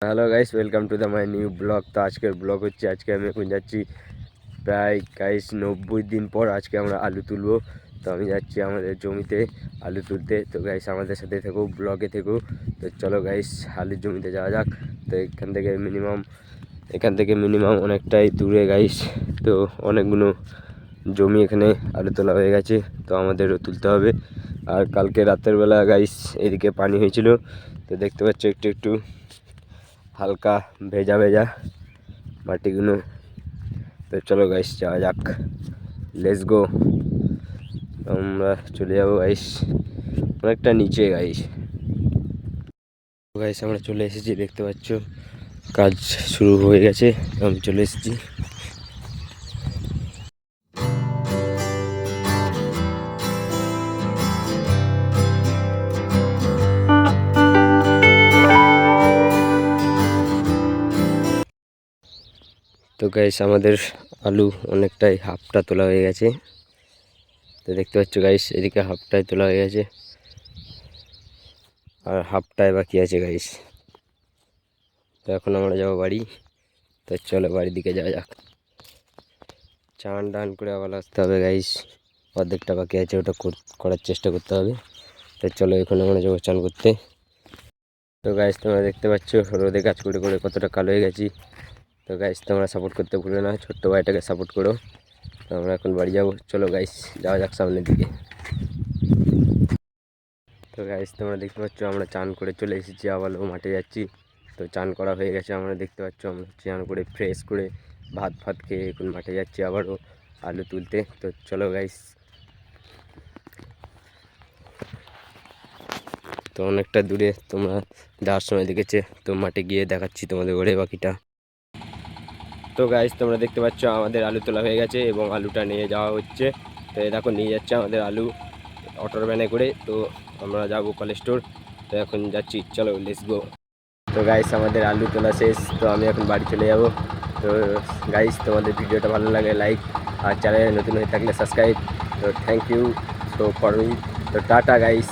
Hello guys, welcome to the my new blog. তো আজকের blog হচ্ছে আজকে আমি এখন যাচ্ছি প্রায় গাইস 90 দিন পর আজকে আমরা আলু তুলবো। তো আমি যাচ্ছি আমাদের জমিতে আলু তুলতে। তো গাইস আমাদের সাথে থেকো, ব্লগে থেকো। তো চলো গাইস আলুর জমিতে যাওয়া যাক। তো এখান থেকে মিনিমাম অনেকটাই দূরে গাইস। তো অনেকগুলো জমি এখানে আলু তোলা হয়ে গেছে, তো আমাদেরও তুলতে হবে। আর কালকে রাতের বেলা গাইস এদিকে পানি হয়েছিল, তো দেখতে পাচ্ছ একটু একটু হালকা ভেজা ভেজা মাটিগুলো। তো চলো গাইস যাওয়া যাক, লেটস গো। আমরা চলে যাবো গাইস অনেকটা নিচে গাইস। গাইস আমরা চলে এসেছি, দেখতে পাচ্ছ কাজ শুরু হয়ে গেছে, আমি চলে এসেছি। তো গাইস আমাদের আলু অনেকটাই হাফটা তোলা হয়ে গেছে। তো দেখতে পাচ্ছ গাইস এদিকে হাফটাই তোলা হয়ে গেছে আর হাফটাই বাকি আছে গাইস। তো এখন আমরা যাবো বাড়ি। তো চলো বাড়ির দিকে যাওয়া যাক। চান ডান করে আবার আসতে হবে গাইস, অর্ধেকটা বাকি আছে, ওটা করার চেষ্টা করতে হবে। তো চলো এখন আমরা যাবো চান করতে। তো গাইস তোমরা দেখতে পাচ্ছ রোদে কাজ করে করে কতটা কালো হয়ে গেছি। তো গাইস তোমরা সাপোর্ট করতে ভুলো না, ছোট্ট ভাইটাকে সাপোর্ট করো। তো আমরা এখন বাড়ি যাবো, চলো গাইস যাওয়া যাক সামনের দিকে। তো গাইস তোমরা দেখতে পাচ্ছ আমরা চান করে চলে এসেছি, আবারও মাঠে যাচ্ছি। তো চান করা হয়ে গেছে, আমরা দেখতে পাচ্ছ আমরা চান করে ফ্রেশ করে ভাত খেয়ে এখন মাঠে যাচ্ছি আবারও আলু তুলতে। তো চলো গাইস। তো অনেকটা দূরে তোমরা যাওয়ার সময় দেখেছে, তো মাঠে গিয়ে দেখাচ্ছি তোমাদের ঘরে বাকিটা। তো গাইস তোমরা দেখতে পাচ্ছ আমাদের আলু তোলা হয়ে গেছে এবং আলুটা নিয়ে যাওয়া হচ্ছে। তো দেখো নিয়ে যাচ্ছে আমাদের আলু অটোর ভ্যানে করে। তো আমরা যাবো কলেজ স্টোর। তো এখন যাচ্ছি, চলো লেটস গো। তো গাইস আমাদের আলু তোলা শেষ, তো আমি এখন বাড়ি চলে যাব। তো গাইস তোমাদের ভিডিওটা ভালো লাগে লাইক, আর চ্যানেলে নতুন হয়ে থাকলে সাবস্ক্রাইব। তো thank you so for me. তো টাটা গাইস।